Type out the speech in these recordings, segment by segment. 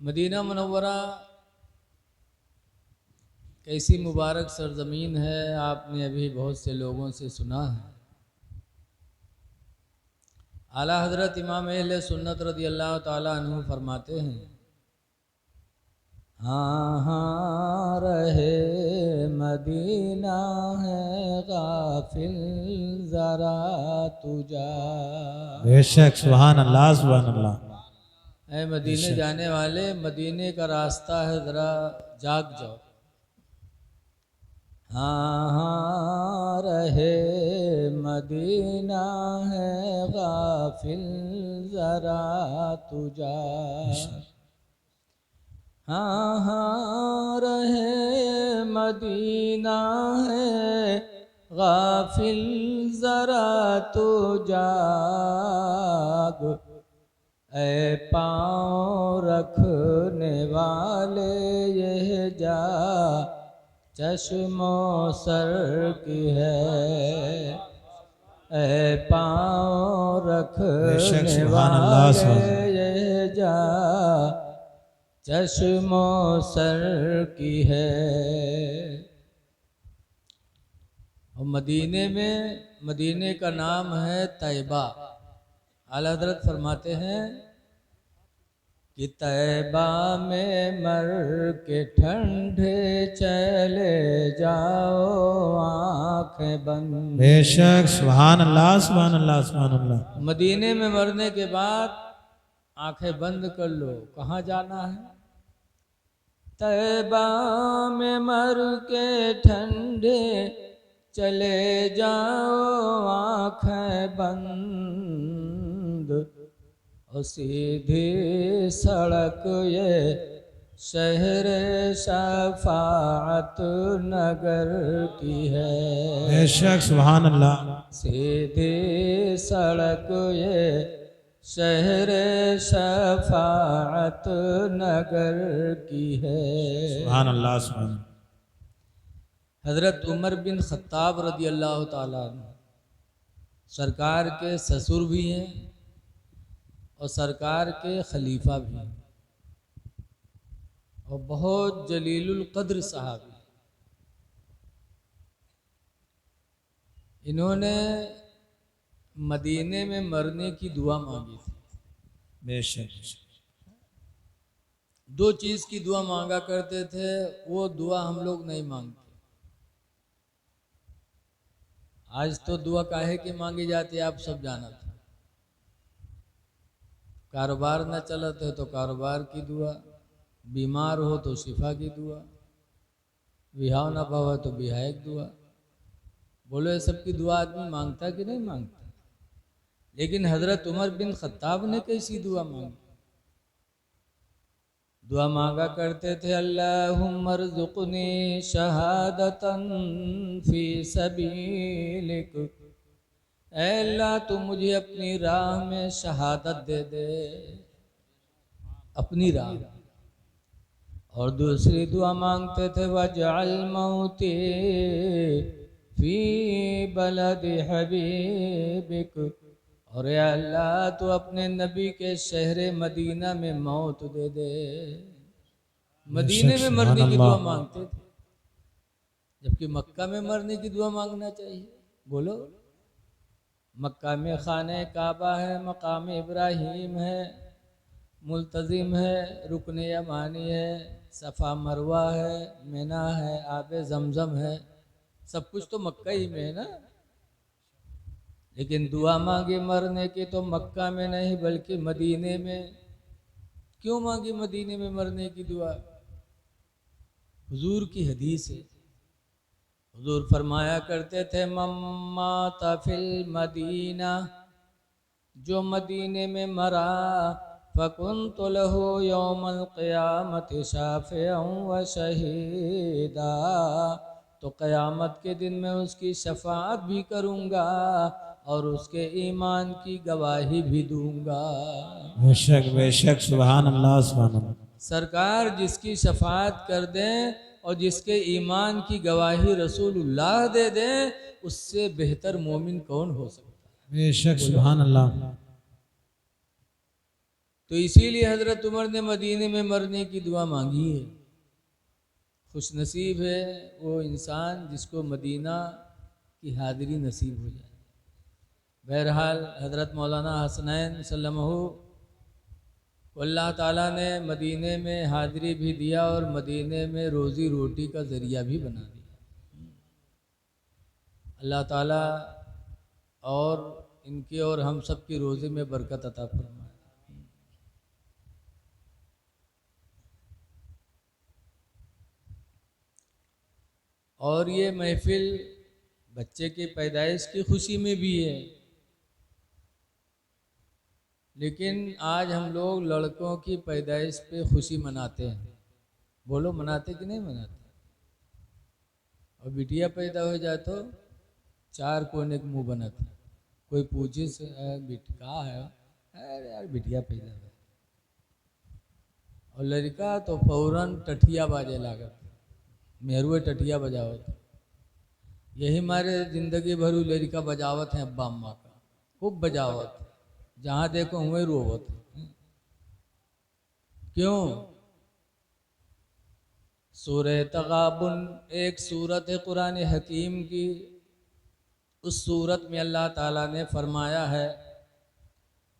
Medina Munawwara कैसी मुबारक सरजमीन है, आपने अभी बहुत से लोगों से सुना है। आला हज़रत इमाम अहले सुन्नत रज़ियल्लाहु ताला अन्हु फरमाते हैं, हाँ हाँ रहे मदीना है गाफिल ज़रा तुझा। बेशक सुभान अल्लाह सुभान अल्लाह। ऐ मदीने जाने वाले, मदीने का रास्ता है, ज़रा जाग जाओ। हाँ हाँ रहे मदीना है गाफिल ज़रा तुझा। हाँ हाँ रहे मदीना है गाफिल ज़रा तू जाग। ऐ पाँव रखने वाले यह जा चश्मो सर की है। ऐ पाँव रखने वाले यह जा चश्मो सर की है। और मदीने का नाम है तैबा। आला हज़रत फरमाते हैं कि तैबा में मर के ठंडे चले जाओ आँखें बंद। बेशक सुभान अल्लाह सुभान अल्लाह सुभान अल्लाह। मदीने में मरने के बाद आंखें बंद कर लो, कहाँ जाना है? तैबा में मर के ठंडे चले जाओ आँखें बंद। और सीधी सड़क ये शहर शफाअत नगर की है। बेशक सुभान अल्लाह। सीधी सड़क ये शहर शफाअत नगर की है। सुभान अल्लाह सुभान। हज़रत उमर बिन ख़त्ताब रज़ी अल्लाह ताला अन्हु सरकार के ससुर भी हैं और सरकार के खलीफा भी हैं और बहुत जलीलुल क़द्र साहब। इन्होंने मदीने में मरने की दुआ मांगी थी। बेशक दो चीज़ की दुआ मांगा करते थे, वो दुआ हम लोग नहीं मांगते। आज तो दुआ काहे की मांगी जाती है, आप सब जाना था। कारोबार न चलत है तो कारोबार की दुआ, बीमार हो तो शिफा की दुआ, विहाव न पावा तो बिहाय की दुआ। बोलो ये सब की दुआ आदमी मांगता कि नहीं मांगता? लेकिन हज़रत उमर बिन ख़त्ताब ने कैसी दुआ मांगी? दुआ मांगा करते थे, अल्लाहुम्मा रज़ुक़नी शहादतन फ़ी सबीलिक। ऐ अल्लाह तू मुझे अपनी राह में शहादत दे दे, अपनी राह। और दूसरी दुआ मांगते थे, वजअल मौती फ़ी बलद हबीबिक। और या अल्लाह तो अपने नबी के शहर मदीना में मौत दे दे। मदीने में मरने की दुआ मांगते थे, जबकि मक्का में मरने की दुआ मांगना चाहिए। बोलो, मक्का में खाने काबा है, मकाम इब्राहीम है, मुल्तज़िम है, रुकन यमानी है, सफ़ा मरवा है, मिना है, आबे ज़मज़म है, सब कुछ तो मक्का ही में है ना। लेकिन दुआ मांगी मरने की तो मक्का में नहीं बल्कि मदीने में। क्यों मांगी मदीने में मरने की दुआ? हुजूर की हदीस है, हुजूर फरमाया करते थे, मम्मा तफिल मदीना, जो मदीने में मरा, फ़कुन्तु लहू यौमल क़ियामत शाफ़िअन व शहीदा। तो क़यामत के दिन में उसकी शफ़ाअत भी करूँगा और उसके ईमान की गवाही भी दूंगा। बेशक बेशक सुभान अल्लाह सुभान अल्लाह। सरकार जिसकी शफाअत कर दें और जिसके ईमान की गवाही रसूलुल्लाह दे दें, उससे बेहतर मोमिन कौन हो सकता है? बेशक सुभान अल्लाह। तो इसीलिए हज़रत उमर ने मदीने में मरने की दुआ मांगी है। खुश नसीब है वो इंसान जिसको मदीना की हाज़िरी नसीब हो जाए। बहरहाल हज़रत मौलाना हसनैन सल्लल्लाहु को अल्लाह ताला ने मदीने में हाज़िरी भी दिया और मदीने में रोज़ी रोटी का ज़रिया भी बना दिया। अल्लाह ताला और इनके और हम सब की रोज़ी में बरकत अता फरमाए। और ये महफिल बच्चे की पैदाइश की खुशी में भी है, लेकिन आज हम लोग लड़कों की पैदाइश पे खुशी मनाते हैं। बोलो मनाते कि नहीं मनाते? और बिटिया पैदा हो जाए तो चार कोने के मुंह बनाते। कोई पूछे से बेटी कहाँ है, अरे यार बिटिया पैदा हो। और लड़का तो फौरन टठिया बाजे लागत, मेहरुए टठिया बजावत। यही हमारे जिंदगी भर लड़का बजावत है, अब्बा अम्मा का खूब बजावत, जहाँ देखो हुए रोवत। क्यों? सूरह तगाबुन एक सूरत है कुरान हकीम की, उस सूरत में अल्लाह ताला ने फरमाया है,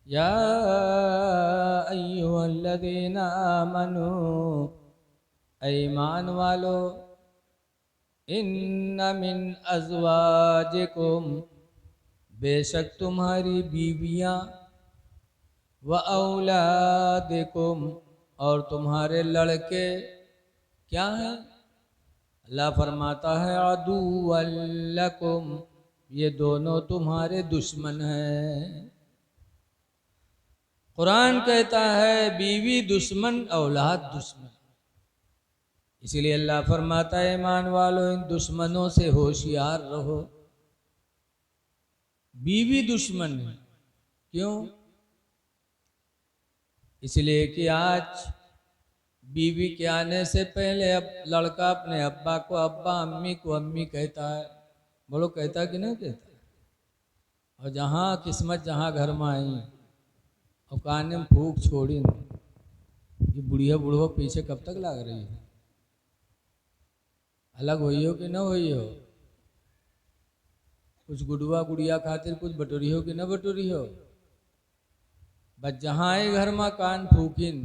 या अय्युहल्लज़ीना आमनू, ईमान वालो, इन्ना मिन अज़वाजिकुम, बेशक तुम्हारी बीवियाँ, व औलादिकुम, और तुम्हारे लड़के क्या हैं? अल्लाह फरमाता है अदुव्वल लकुम, ये दोनों तुम्हारे दुश्मन हैं। कुरान कहता है बीवी दुश्मन, औलाद दुश्मन। इसीलिए अल्लाह फरमाता है ईमान वालों इन दुश्मनों से होशियार रहो। बीवी दुश्मन है, क्यों? इसलिए कि आज बीवी के आने से पहले अब लड़का अपने अब्बा को अब्बा, अम्मी को अम्मी कहता है। बोलो कहता कि नहीं कहता? और जहाँ किस्मत जहाँ घर में आई और कान में फूक छोड़ी, ये बुढ़िया बुढ़ो पीछे कब तक लाग रही है? अलग हुई हो कि न हुई हो? कुछ गुड़ुआ गुड़िया खातिर कुछ बटोरी हो कि न बटोरी हो? बस जहाँ आए घर में कान फूकिन।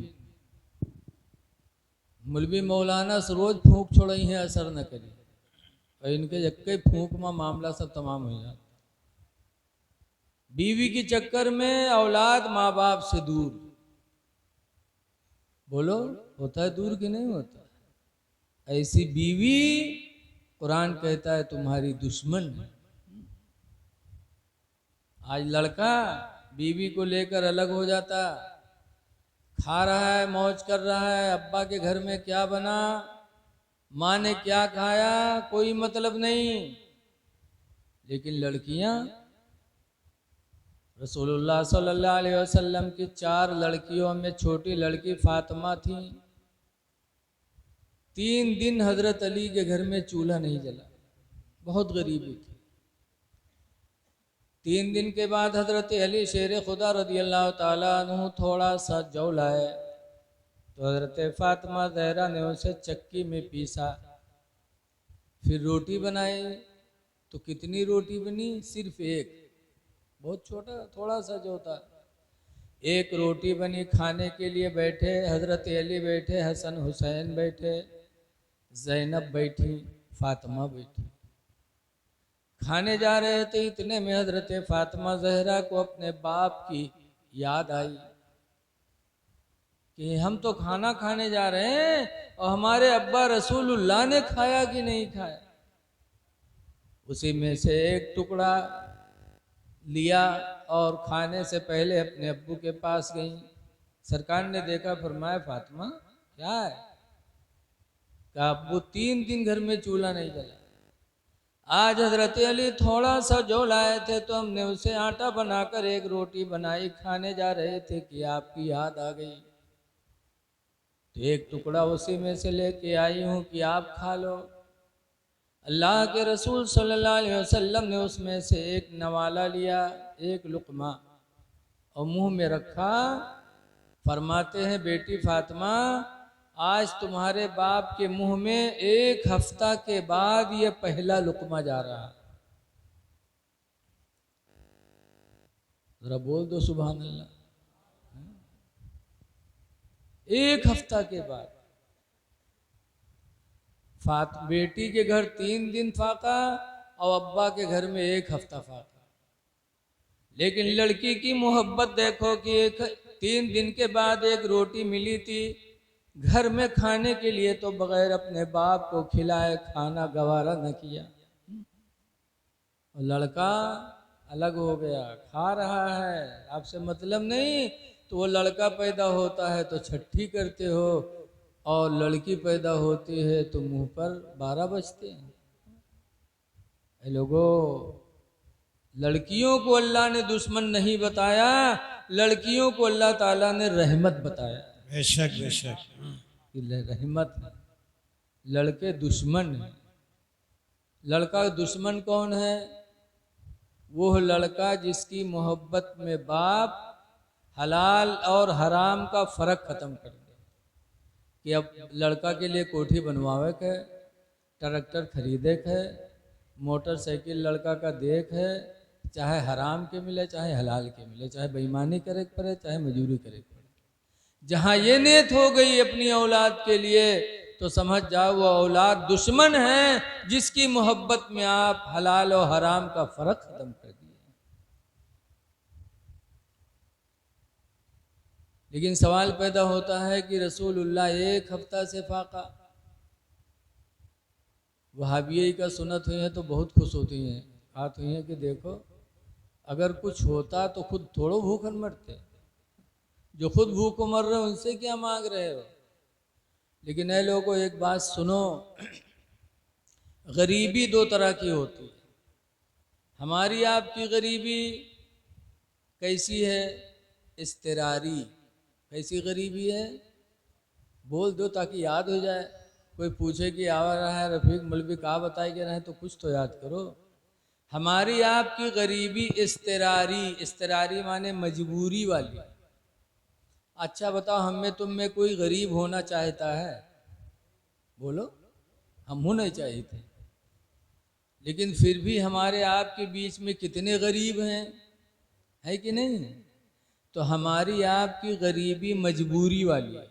मौलवी मौलाना रोज फूक छोड़ई है, असर न करी, और इनके जक्के फूक में मामला सब तमाम हो जाता। बीवी के चक्कर में औलाद माँ बाप से दूर। बोलो होता है दूर कि नहीं होता? ऐसी बीवी कुरान कहता है तुम्हारी दुश्मन। आज लड़का बीवी को लेकर अलग हो जाता, खा रहा है, मौज कर रहा है, अब्बा के घर में क्या बना, माँ ने क्या खाया, कोई मतलब नहीं। लेकिन लड़कियां, रसूलुल्लाह सल्लल्लाहु अलैहि वसल्लम की 4 लड़कियों में छोटी लड़की फातिमा थी। 3 दिन हजरत अली के घर में चूल्हा नहीं जला, बहुत गरीबी थी। 3 दिन के बाद हजरत अली शेर खुदा रज़ी अल्लाह ताला अन्हु थोड़ा सा जौ लाए, तो हजरत फातिमा ज़हरा ने उसे चक्की में पीसा, फिर रोटी बनाई। तो कितनी रोटी बनी? सिर्फ एक, बहुत छोटा थोड़ा सा जो था, एक रोटी बनी। खाने के लिए बैठे, हजरत अली बैठे, हसन हुसैन बैठे, ज़ैनब बैठी, फातिमा बैठी। खाने जा रहे थे, इतने में हजरत फातिमा ज़हरा को अपने बाप की याद आई कि हम तो खाना खाने जा रहे हैं और हमारे अब्बा रसूलुल्लाह ने खाया कि नहीं खाया। उसी में से एक टुकड़ा लिया और खाने से पहले अपने अब्बू के पास गई। सरकार ने देखा, फरमाया फातिमा क्या है? कहा अब्बू 3 दिन घर में चूल्हा नहीं जला। आज हजरत अली थोड़ा सा जो लाए थे तो हमने उसे आटा बनाकर एक रोटी बनाई, खाने जा रहे थे कि आपकी याद आ गई, तो एक टुकड़ा उसी में से लेके आई हूँ कि आप खा लो। अल्लाह के रसूल सल्लल्लाहु अलैहि वसल्लम ने उसमें से एक नवाला लिया, एक लुकमा, और मुंह में रखा फरमाते हैं बेटी फातिमा, आज तुम्हारे बाप के मुंह में 1 हफ्ता के बाद ये पहला लुकमा जा रहा है। जरा बोल दो सुभान अल्लाह। 1 हफ्ता के बाद बेटी के घर 3 दिन फाका और अब्बा के घर में 1 हफ्ता फाका। लेकिन लड़की की मोहब्बत देखो कि 3 दिन के बाद 1 रोटी मिली थी घर में खाने के लिए, तो बगैर अपने बाप को खिलाए खाना गवारा न किया। और लड़का अलग हो गया, खा रहा है, आपसे मतलब नहीं। तो वो लड़का पैदा होता है तो छठी करते हो, और लड़की पैदा होती है तो मुंह पर 12 बजते हैं। लोगों, लड़कियों को अल्लाह ने दुश्मन नहीं बताया, लड़कियों को अल्लाह ताला ने रहमत बताया। बेशक बेशक, रहमत। लड़के दुश्मन है। लड़का दुश्मन कौन है? वो लड़का जिसकी मोहब्बत में बाप हलाल और हराम का फर्क खत्म कर दे। कि अब लड़का के लिए कोठी बनवावे के, ट्रैक्टर खरीदे के, मोटरसाइकिल लड़का का देख है, चाहे हराम के मिले चाहे हलाल के मिले, चाहे बेईमानी करे पड़े चाहे मजूरी करे पड़े। जहाँ ये नियत हो गई अपनी औलाद के लिए, तो समझ जाओ वो औलाद दुश्मन है जिसकी मोहब्बत में आप हलाल और हराम का फर्क खत्म कर दिए। लेकिन सवाल पैदा होता है कि रसूलुल्लाह 1 हफ्ता से फाका। वहाबिये का सुनत हुई है तो बहुत खुश होती हैं, बात हुई है कि देखो अगर कुछ होता तो खुद थोड़ो भूखन मरते, जो खुद भूखों मर रहे हो उनसे क्या मांग रहे हो। लेकिन ऐ लोगों एक बात सुनो, गरीबी 2 तरह की होती है। हमारी आपकी गरीबी कैसी है? इस्तिरारी। कैसी गरीबी है? बोल दो ताकि याद हो जाए। कोई पूछे कि आ रहा है रफीक मौलवी कहा बताए कि रहे तो कुछ तो याद करो। हमारी आपकी गरीबी इस्तिरारी। इस्तिरारी माने मजबूरी वाली। अच्छा बताओ, हम में तुम में कोई गरीब होना चाहता है? बोलो, हम होना चाहिए थे। लेकिन फिर भी हमारे आपके बीच में कितने गरीब हैं, है कि नहीं? तो हमारी आपकी गरीबी मजबूरी वाली है।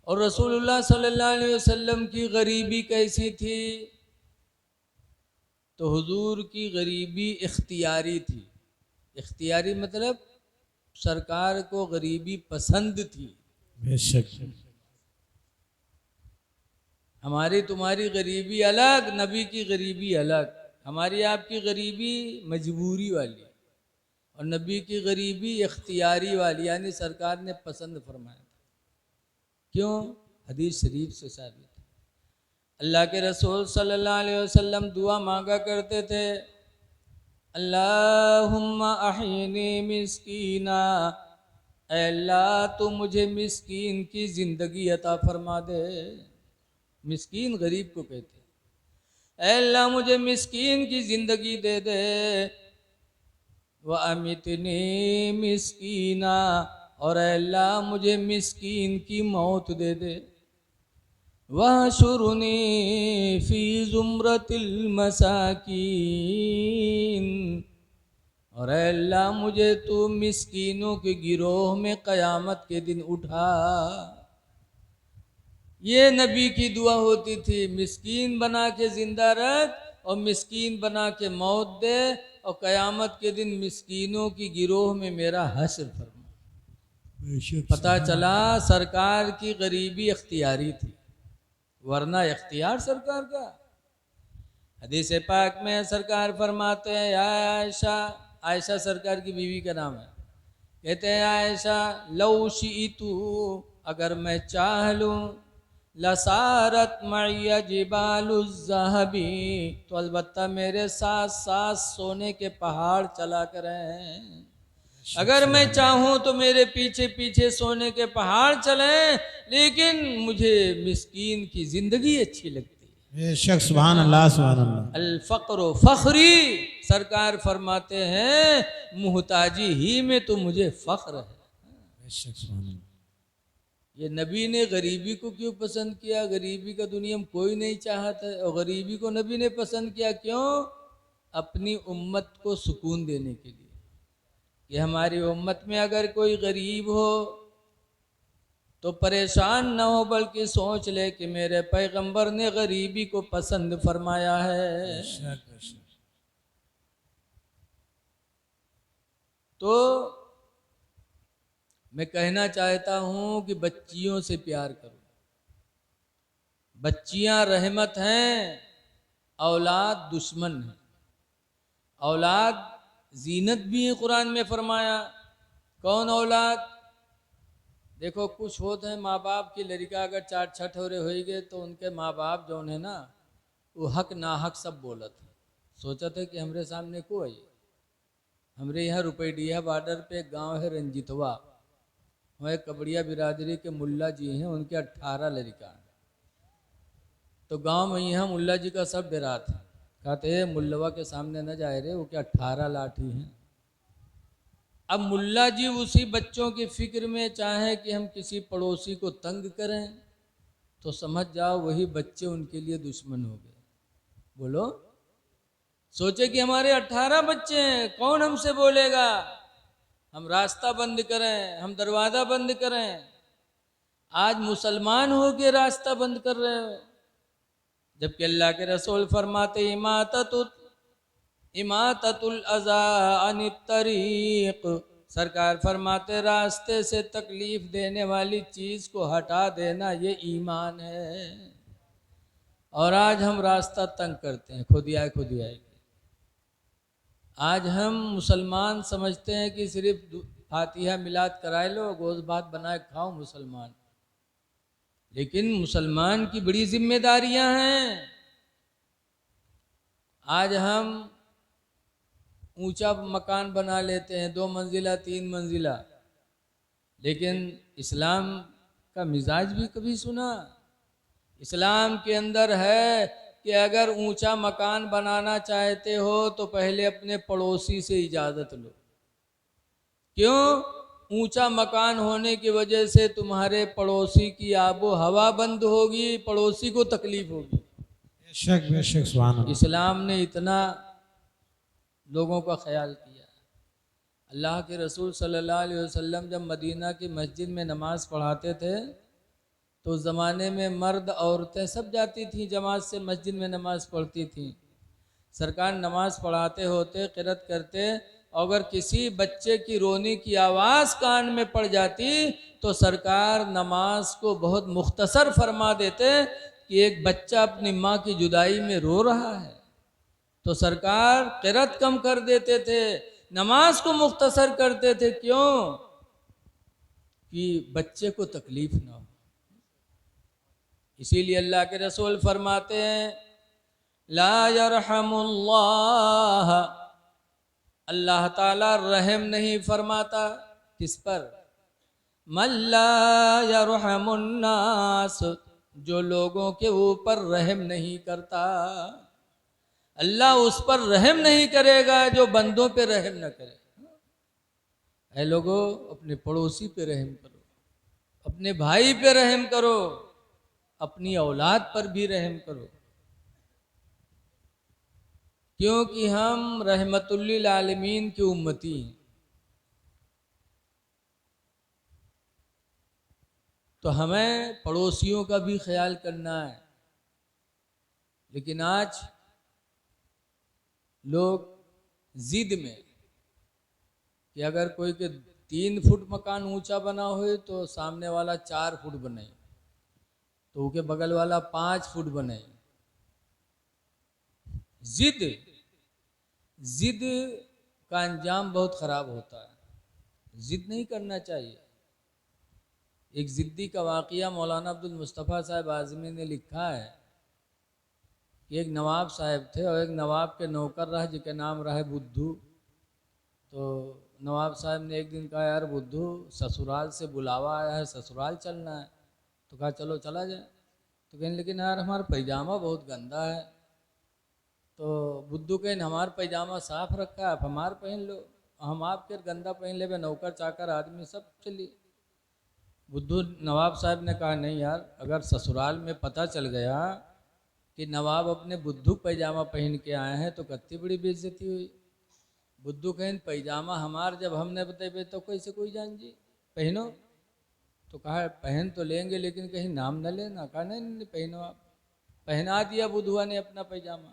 और रसूलुल्लाह सल्लल्लाहु अलैहि वसल्लम की गरीबी कैसी थी? तो हुजूर की गरीबी इख्तियारी थी। इख्तियारी मतलब सरकार को गरीबी पसंद थी। बेशक। हमारी तुम्हारी गरीबी अलग, नबी की गरीबी अलग। हमारी आपकी गरीबी मजबूरी वाली और नबी की गरीबी इख्तियारी वाली, यानी सरकार ने पसंद फरमाया। क्यों? हदीस शरीफ से साबित है। अल्लाह के रसूल सल्लल्लाहु अलैहि वसल्लम दुआ मांगा करते थे, अल्लाहुम्मा अहीनी मिस्कीना, अल्लाह तो मुझे मिस्कीन की ज़िंदगी अता फरमा दे। मिस्कीन गरीब को कहते। अल्लाह मुझे मिस्कीन की ज़िंदगी दे दे। व अमितनी मिस्कीना, और अल्लाह मुझे मिस्कीन की मौत दे दे। वहशुरनी फी ज़ुमरतिल मसाकीन, और अल्लाह मुझे तू मिस्कीनों के गिरोह में क़यामत के दिन उठा। ये नबी की दुआ होती थी, मिस्कीन बना के ज़िंदा रख और मिस्कीन बना के मौत दे, और क़यामत के दिन मिस्कीनों की गिरोह में मेरा हश्र फरमा। पता चला सरकार की गरीबी इख्तियारी थी, वरना इख्तियार सरकार का। हदीस पाक में सरकार फरमाते हैं, आयशा, आयशा सरकार की बीवी का नाम है, कहते हैं आयशा लौ शिइतु, अगर मैं चाह लूँ, लसारत मइया जिबालुज़्ज़हबी, तो अलबत्ता मेरे साथ साथ सोने के पहाड़ चला करें। अगर मैं चाहूँ तो मेरे पीछे पीछे सोने के पहाड़ चलें, लेकिन मुझे मिस्कीन की ज़िंदगी अच्छी लगती है। बेशक, सुभान अल्लाह सुभान अल्लाह। अल फ़क़्र फ़ख़्री, सरकार फरमाते हैं मुहताजी ही में तो मुझे फ़ख्र है। बेशक सुभान अल्लाह। ये नबी ने गरीबी को क्यों पसंद किया? गरीबी का दुनिया में कोई नहीं चाहता और गरीबी को नबी ने पसंद किया क्यों? अपनी उम्मत को सुकून देने के लिए कि हमारी उम्मत में अगर कोई गरीब हो तो परेशान न हो, बल्कि सोच ले कि मेरे पैगंबर ने गरीबी को पसंद फरमाया है। बेशक बेशक। तो मैं कहना चाहता हूं कि बच्चियों से प्यार करो। बच्चियां रहमत हैं, औलाद दुश्मन है। औलाद जीनत भी है, कुरान में फरमाया। कौन औलाद? देखो कुछ होते हैं माँ बाप की लड़का अगर चार छठ हो रहे हो गए तो उनके माँ बाप जो है ना वो हक ना हक सब बोलत है। सोचा था कि हमरे सामने को आई, हमरे यहाँ रुपैडिया बॉर्डर पे एक गांव है रंजितवा, वहाँ एक कबड़िया बिरादरी के मुल्ला जी हैं, उनके 18 लड़का हैं। तो गांव में यहाँ मुल्ला जी का सब डरा था, कहते हैं मुल्लवा के सामने न जाए रे, वो क्या 18 लाठी हैं। अब मुल्ला जी उसी बच्चों की फिक्र में चाहे कि हम किसी पड़ोसी को तंग करें तो समझ जाओ वही बच्चे उनके लिए दुश्मन हो गए। बोलो, सोचे कि हमारे 18 बच्चे हैं, कौन हमसे बोलेगा, हम रास्ता बंद करें, हम दरवाज़ा बंद करें। आज मुसलमान हो के रास्ता बंद कर रहे हो, जबकि अल्लाह के रसूल फरमाते इमाततुल अज़ा अनित तरीक़, सरकार फरमाते रास्ते से तकलीफ देने वाली चीज़ को हटा देना ये ईमान है। और आज हम रास्ता तंग करते हैं, खुदियाए खुदियाए। आज हम मुसलमान समझते हैं कि सिर्फ फातिहा मिलाद कराए लो, गोश्त भात बनाए खाओ मुसलमान, लेकिन मुसलमान की बड़ी जिम्मेदारियां हैं। आज हम ऊंचा मकान बना लेते हैं, 2 मंजिला 3 मंजिला, लेकिन इस्लाम का मिजाज भी कभी सुना? इस्लाम के अंदर है कि अगर ऊंचा मकान बनाना चाहते हो तो पहले अपने पड़ोसी से इजाज़त लो। क्यों? ऊंचा मकान होने की वजह से तुम्हारे पड़ोसी की आबो हवा बंद होगी, पड़ोसी को तकलीफ होगी। बेशक बेशक सुभान अल्लाह। इस्लाम ने इतना लोगों का ख्याल किया। अल्लाह के रसूल सल्लल्लाहु अलैहि वसल्लम जब मदीना की मस्जिद में नमाज पढ़ाते थे तो उस ज़माने में मर्द औरतें सब जाती थीं, जमात से मस्जिद में नमाज पढ़ती थीं। सरकार नमाज पढ़ाते होते, क़िरात करते, अगर किसी बच्चे की रोने की आवाज़ कान में पड़ जाती तो सरकार नमाज को बहुत मुख्तसर फरमा देते कि एक बच्चा अपनी माँ की जुदाई में रो रहा है। तो सरकार क़िरात कम कर देते थे, नमाज को मुख्तसर करते थे। क्यों? कि बच्चे को तकलीफ ना हो। इसीलिए अल्लाह के रसूल फरमाते हैं ला यरहमुल्लाह, अल्लाह ताला रहम नहीं फरमाता किस पर? मल्ला यरहमुन्नास, जो लोगों के ऊपर रहम नहीं करता। अल्लाह उस पर रहम नहीं करेगा जो बंदों पे रहम न करे। ऐ लोगों, अपने पड़ोसी पे रहम करो, अपने भाई पे रहम करो, अपनी औलाद पर भी रहम करो, क्योंकि हम रहमतुल्लिल आलमीन की उम्मती हैं। तो हमें पड़ोसियों का भी ख्याल करना है। लेकिन आज लोग जिद में कि अगर कोई के 3 फुट मकान ऊंचा बना हो तो सामने वाला 4 फुट बनाए, तो उसके बगल वाला 5 फुट बनाए। जिद जिद का अंजाम बहुत ख़राब होता है। जिद नहीं करना चाहिए। एक ज़िद्दी का वाक़या मौलाना अब्दुल मुस्तफ़ा साहब आज़मी ने लिखा है कि एक नवाब साहब थे और एक नवाब के नौकर रहा जिसका नाम रहा बुद्धू। तो नवाब साहब ने एक दिन कहा, यार बुद्धू, ससुराल से बुलावा आया है, ससुराल चलना है। तो कहा चलो चला जाए। तो कहने लेकिन यार हमारा पैजामा बहुत गंदा है। तो बुद्धू कहने हमारा पैजामा साफ रखा है, आप हमार पहन लो, हम आपके गंदा पहन ले, नौकर चाकर आदमी सब चलिए। बुद्धू नवाब साहब ने कहा नहीं यार, अगर ससुराल में पता चल गया कि नवाब अपने बुद्धू पैजामा पहन के आए हैं तो कितनी बड़ी बेइज्जती हुई। बुद्धू कहें पैजामा हमार जब हमने बताए तो कैसे कोई जान जी पहनो। तो कहा पहन तो लेंगे लेकिन कहीं नाम न लेना। कहा नहीं नहीं पहनो आप। पहना दिया बुधुआ ने अपना पैजामा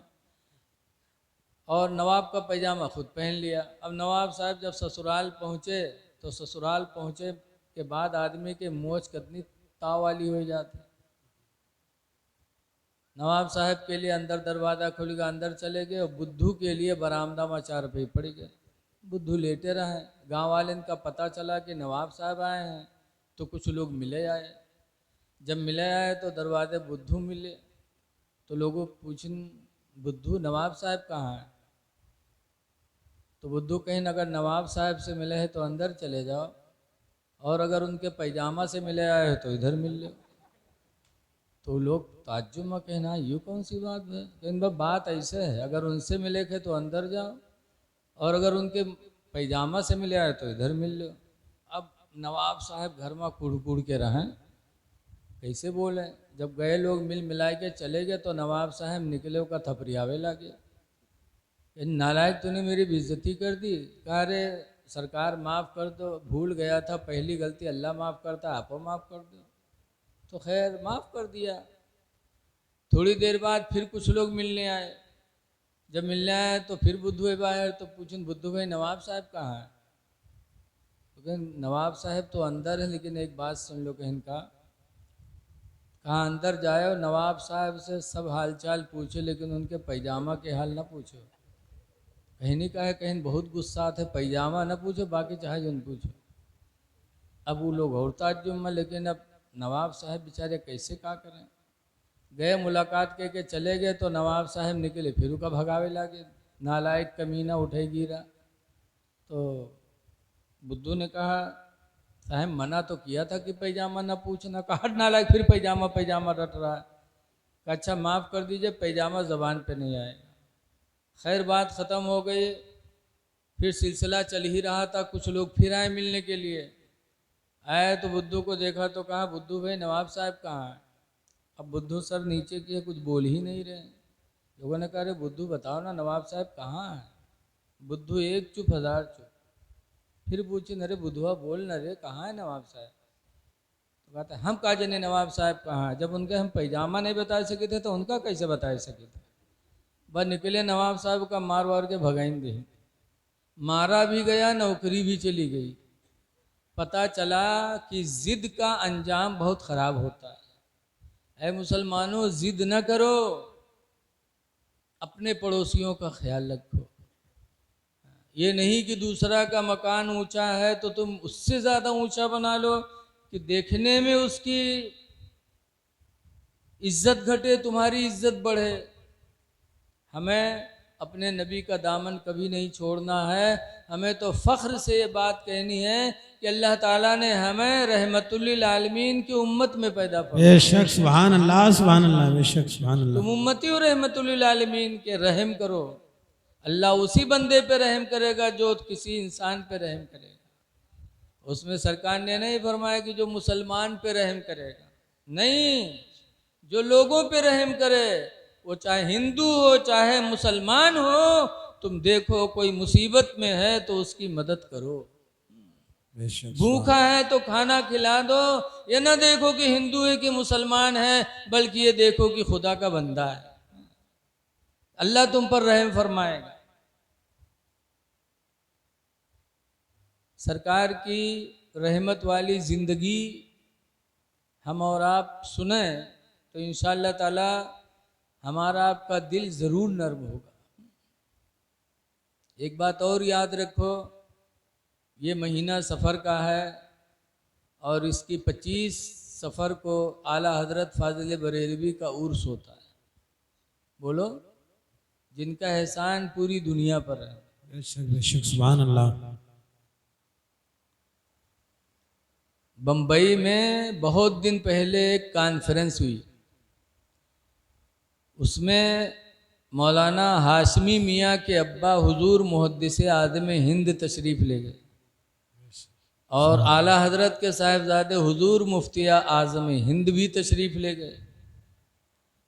और नवाब का पैजामा खुद पहन लिया। अब नवाब साहब जब ससुराल पहुँचे तो ससुराल पहुँचे के बाद आदमी के मोच कितनी ताव वाली हो जाती। नवाब साहब के लिए अंदर दरवाज़ा खुल गया, अंदर चले गए और बुद्धू के लिए बरामदा में 4 रुपये पड़ गए। बुद्धू लेटे रहे। गांव वाले का पता चला कि नवाब साहब आए हैं तो कुछ लोग मिले आए। जब मिले आए तो दरवाजे बुद्धू मिले तो लोगों पूछन बुद्धू नवाब साहब कहाँ हैं। तो बुद्धू कहें अगर नवाब साहब से मिले हैं तो अंदर चले जाओ और अगर उनके पैजामा से मिले आए हो तो इधर मिल लो। तो लोग ताज्जुब में कहना यूँ कौन सी बात है। कहें बात ऐसे है, अगर उनसे मिले थे तो अंदर जाओ और अगर उनके पैजामा से मिले आए तो इधर मिल लो। अब नवाब साहब घर में कुड़ कुड़ के रहें, कैसे बोले। जब गए लोग मिल मिला के चले गए तो नवाब साहब निकले का थपरियावे लगे। नालायक तूने मेरी बेइज्जती कर दी। कहा रे सरकार माफ़ कर दो, भूल गया था, पहली गलती अल्लाह माफ़ करता, आपको माफ़ कर दो। तो खैर माफ़ कर दिया। थोड़ी देर बाद फिर कुछ लोग मिलने आए। जब मिलने आए तो फिर बुद्धू बाहर तो पूछूं बुद्धू भाई नवाब साहब कहाँ हैं। तो कहें नवाब साहब तो अंदर है लेकिन एक बात सुन लो। कहें कहाँ अंदर जाए और नवाब साहब से सब हालचाल पूछे लेकिन उनके पैजामा के हाल ना पूछो। कहीं नहीं कहे कहीं बहुत गुस्सा थे, पैजामा न पूछो बाकी चाहे जो न पूछो। अब वो लोग और ताज्जुब में, लेकिन अब नवाब साहब बेचारे कैसे क्या करें। गए मुलाकात के चले गए तो नवाब साहब निकले फिर उसका भगावे लगे। नालायक कमीना उठे गिरा। तो बुद्धू ने कहा साहब मना तो किया था कि पैजामा न पूछना। कहा नालायक फिर पैजामा पैजामा रट रहा है। कहा अच्छा माफ़ कर दीजिए पैजामा ज़बान पे नहीं आएगा। खैर बात ख़त्म हो गई। फिर सिलसिला चल ही रहा था। कुछ लोग फिर आए मिलने के लिए। आए तो बुद्धू को देखा तो कहा बुद्धू भाई नवाब साहब कहाँ हैं। अब बुद्धू सर नीचे किए कुछ बोल ही नहीं रहे। लोगों ने कहा अरे बुद्धू बताओ ना नवाब साहब कहाँ हैं। बुद्धू एक चुप हजार चुप। फिर पूछे अरे बुद्धुआ बोल न रे कहाँ है नवाब साहब। तो कहते हम कहा जाने नवाब साहब कहाँ है। जब उनके हम पैजामा नहीं बता सके थे तो उनका कैसे बता सके थे। बस निकले नवाब साहब का मार वार के भगाइन दे। मारा भी गया नौकरी भी चली गई। पता चला कि जिद का अंजाम बहुत खराब होता है। ऐ मुसलमानों जिद न करो, अपने पड़ोसियों का ख्याल रखो। ये नहीं कि दूसरा का मकान ऊंचा है तो तुम उससे ज़्यादा ऊंचा बना लो कि देखने में उसकी इज्जत घटे तुम्हारी इज्जत बढ़े। हमें अपने नबी का दामन कभी नहीं छोड़ना है। हमें तो फ़ख्र से ये बात कहनी है कि अल्लाह ताला ने हमें रहमतुल्लिल आलमीन की उम्मत में पैदा किया। बेशक सुभान अल्लाह सुभान अल्लाह। बेशक सुभान अल्लाह। तुम उम्मती हो रहमतुल्लिल आलमीन के, रहम करो। अल्लाह उसी बंदे पे रहम करेगा जो किसी इंसान पे रहम करेगा। उसमें सरकार ने नहीं फरमाया कि जो मुसलमान पे रहम करेगा, नहीं, जो लोगों पे रहम करे, वो चाहे हिंदू हो चाहे मुसलमान हो। तुम देखो कोई मुसीबत में है तो उसकी मदद करो। भूखा है तो खाना खिला दो। ये ना देखो कि हिंदू है कि मुसलमान है, बल्कि ये देखो कि खुदा का बंदा है। अल्लाह तुम पर रहम फरमाएगा। सरकार की रहमत वाली ज़िंदगी हम और आप सुने तो इंशाअल्लाह ताला हमारा आपका दिल ज़रूर नर्म होगा। एक बात और याद रखो, ये महीना सफ़र का है और इसकी 25 सफ़र को आला हज़रत फ़ाज़िल बरेलवी का उर्स होता है। बोलो, जिनका एहसान पूरी दुनिया पर है। बेशक बेशक सुभान अल्लाह। बम्बई में बहुत दिन पहले एक कॉन्फ्रेंस हुई। उसमें मौलाना हाशमी मियाँ के अब्बा हुजूर मुहद्दिस आदम हिंद तशरीफ़ ले गए। और आला हजरत के साहिबजादे हुजूर मुफ्ती आज़म हिंद भी तशरीफ़ ले गए।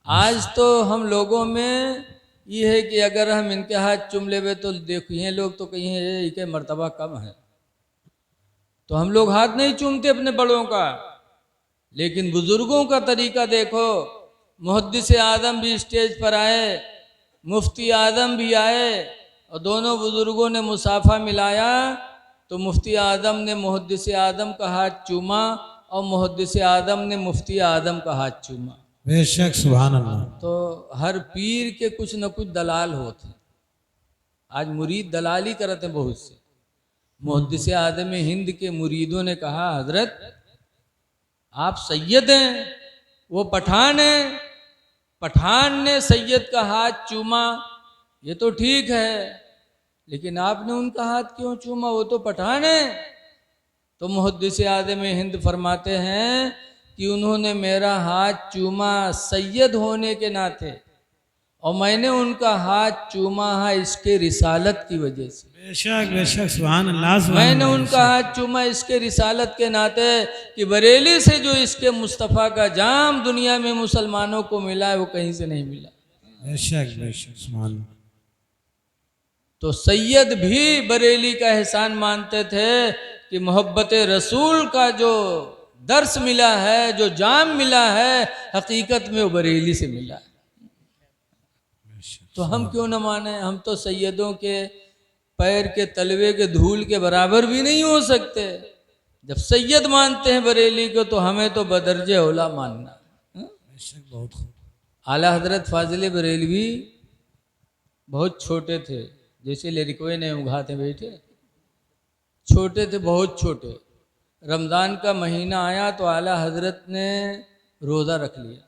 आज तो हम लोगों में ये है कि अगर हम इनके हाथ चूम लेवे तो देखिए लोग तो कहीं इनके मर्तबा कम है, तो हम लोग हाथ नहीं चूमते अपने बड़ों का। लेकिन बुजुर्गों का तरीका देखो, मुहद्दिस आदम भी स्टेज पर आए, मुफ्ती आदम भी आए और दोनों बुजुर्गों ने मुसाफा मिलाया, तो मुफ्ती आदम ने मुहद्दिस आदम का हाथ चूमा और मुहद्दिस आदम ने मुफ्ती आदम का हाथ चूमा। बेशक सुभान अल्लाह। तो हर पीर के कुछ न कुछ दलाल होते। आज मुरीद दलाली करते हैं बहुत से। मुहद्दिस आदम हिंद के मुरीदों ने कहा, हजरत आप सैयद हैं, वो पठान हैं, पठान ने सैयद का हाथ चूमा, ये तो ठीक है, लेकिन आपने उनका हाथ क्यों चूमा, वो तो पठान है। तो मुहद्दिस आदम हिंद फरमाते हैं कि उन्होंने मेरा हाथ चूमा सैयद होने के नाते, और मैंने उनका हाथ चूमा है इसके रिसालत की वजह से। बेशक बेशक सुभान अल्लाह सुभान मैंने अल्लाह। उनका हाथ चूमा इसके रिसालत के नाते कि बरेली से जो इसके मुस्तफ़ा का जाम दुनिया में मुसलमानों को मिला है वो कहीं से नहीं मिला। बेशक बेशक सुभान। तो सैयद भी बरेली का एहसान मानते थे कि मोहब्बत रसूल का जो दर्स मिला है, जो जाम मिला है, हकीकत में वो बरेली से मिला है। तो हम क्यों न माने? हम तो सैयदों के पैर के तलवे के धूल के बराबर भी नहीं हो सकते। जब सैयद मानते हैं बरेली को, तो हमें तो बदरजे औला मानना। बेशक बहुत खूब। आला हजरत फाजिल बरेलवी बहुत छोटे थे, जैसे लड़कों ने उघाते बैठे, छोटे थे, बहुत छोटे। रमज़ान का महीना आया तो आला हजरत ने रोज़ा रख लिया,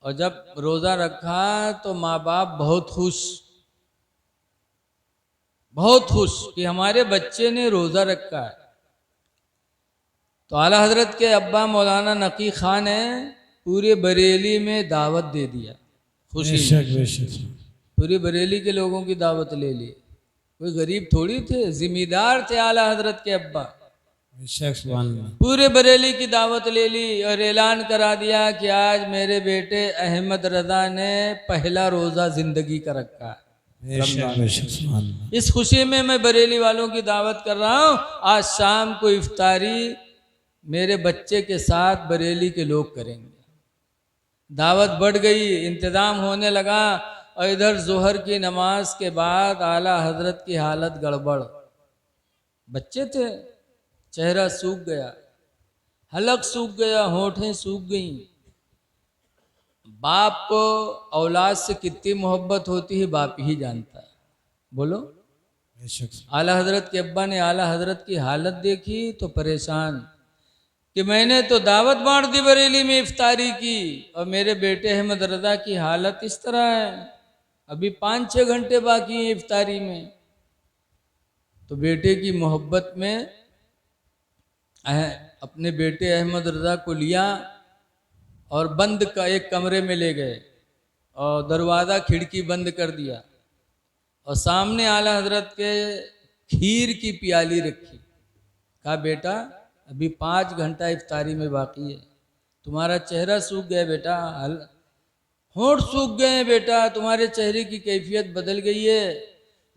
और जब रोज़ा रखा तो माँ बाप बहुत खुश कि हमारे बच्चे ने रोज़ा रखा है। तो आला हजरत के अब्बा मौलाना नकी खान ने पूरे बरेली में दावत दे दिया, खुशी बेशक में। बेशक पूरी बरेली के लोगों की दावत ले ली। कोई गरीब थोड़ी थे, जिम्मेदार थे आला हजरत के अब्बा। बेशक सुभान अल्लाह। पूरे बरेली की दावत ले ली और ऐलान करा दिया कि आज मेरे बेटे अहमद रजा ने पहला रोज़ा जिंदगी का रखा है। बेशक बेशक सुभान अल्लाह। इस खुशी में मैं बरेली वालों की दावत कर रहा हूँ। आज शाम को इफ्तारी मेरे बच्चे के साथ बरेली के लोग करेंगे। दावत बढ़ गई, इंतज़ाम होने लगा, और इधर जोहर की नमाज के बाद आला हजरत की हालत गड़बड़। बच्चे थे, चेहरा सूख गया, हलक सूख गया, होठें सूख गईं। बाप को औलाद से कितनी मोहब्बत होती है बाप ही जानता है। बोलो। बेशक आला हजरत के अब्बा ने आला हजरत की हालत देखी तो परेशान कि मैंने तो दावत बांट दी बरेली में इफ्तारी की, और मेरे बेटे अहमद रजा की हालत इस तरह है, अभी 5-6 घंटे बाकी हैं इफ्तारी में। तो बेटे की मोहब्बत में अपने बेटे अहमद रजा को लिया और बंद का एक कमरे में ले गए और दरवाज़ा खिड़की बंद कर दिया, और सामने आला हजरत के खीर की प्याली रखी। कहा, बेटा अभी 5 घंटा इफ्तारी में बाकी है, तुम्हारा चेहरा सूख गया बेटा, होंठ सूख गए हैं बेटा, तुम्हारे चेहरे की कैफियत बदल गई है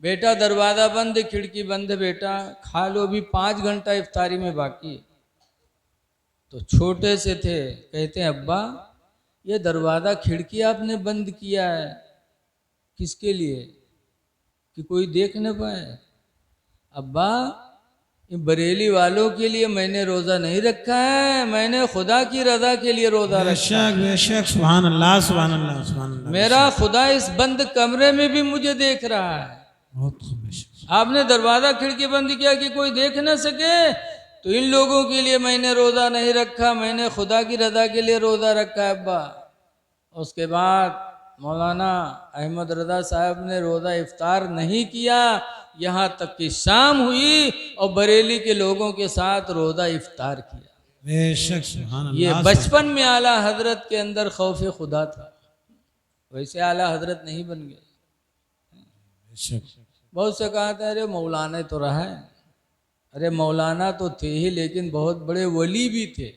बेटा, दरवाज़ा बंद, खिड़की बंद है बेटा, खा लो, अभी 5 घंटा इफ्तारी में बाकी है। तो छोटे से थे, कहते हैं अब्बा ये दरवाज़ा खिड़की आपने बंद किया है किसके लिए? कि कोई देख न पाए। अब्बा बरेली वालों के लिए मैंने रोज़ा नहीं रखा है, मैंने खुदा की रज़ा के लिए रोज़ा रखा है। बेशक सुभान अल्लाह सुभान अल्लाह सुभान अल्लाह। मेरा खुदा इस बंद कमरे में भी मुझे देख रहा है। बहुत खूब। बेशक आपने दरवाज़ा खिड़की बंद किया कि कोई देख न सके, तो इन लोगों के लिए मैंने रोज़ा नहीं रखा, मैंने खुदा की रज़ा के लिए रोज़ा रखा है अब्बा। उसके बाद मौलाना अहमद रज़ा साहब ने रोज़ा इफ्तार नहीं किया, यहाँ तक कि शाम हुई और बरेली के लोगों के साथ रोज़ा इफ्तार किया। बेशक सुभान अल्लाह। ये बचपन में आला हजरत के अंदर खौफ खुदा था, वैसे आला हजरत नहीं बन गए। बेशक बहुत से कहा था अरे मौलाना तो रहा है, अरे मौलाना तो थे ही, लेकिन बहुत बड़े वली भी थे,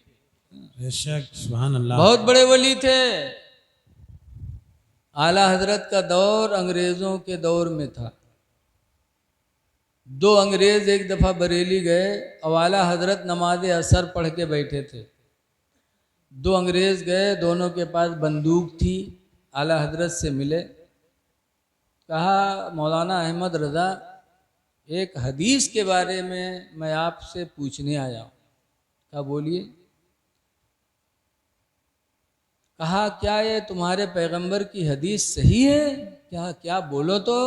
बेशक सुभान अल्लाह। बहुत बड़े वली थे। आला हजरत का दौर अंग्रेजों के दौर में था। दो अंग्रेज एक दफ़ा बरेली गए और आला हजरत नमाज असर पढ़ के बैठे थे। दो अंग्रेज गए, दोनों के पास बंदूक थी, आला हजरत से मिले, कहा मौलाना अहमद रज़ा एक हदीस के बारे में मैं आपसे पूछने आया हूँ। कहा बोलिए। कहा क्या ये तुम्हारे पैगंबर की हदीस सही है? क्या क्या बोलो तो।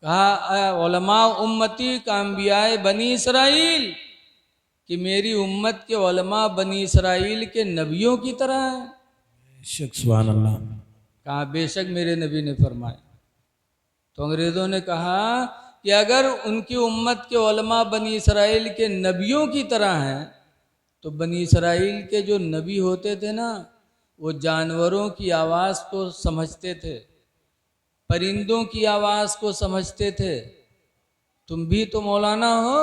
कहा उलमा उम्मती का अंबियाए बनी इसराइल, कि मेरी उम्मत के उलमा बनी इसराइल के नबियों की तरह है। बेशक सुभान अल्लाह। कहा बेशक मेरे नबी ने फरमाया। तो अंग्रेज़ों ने कहा कि अगर उनकी उम्मत के उलमा बनी इसराइल के नबियों की तरह हैं, तो बनी इसराइल के जो नबी होते थे ना, वो जानवरों की आवाज़ को समझते थे, परिंदों की आवाज़ को समझते थे। तुम भी तो मौलाना हो?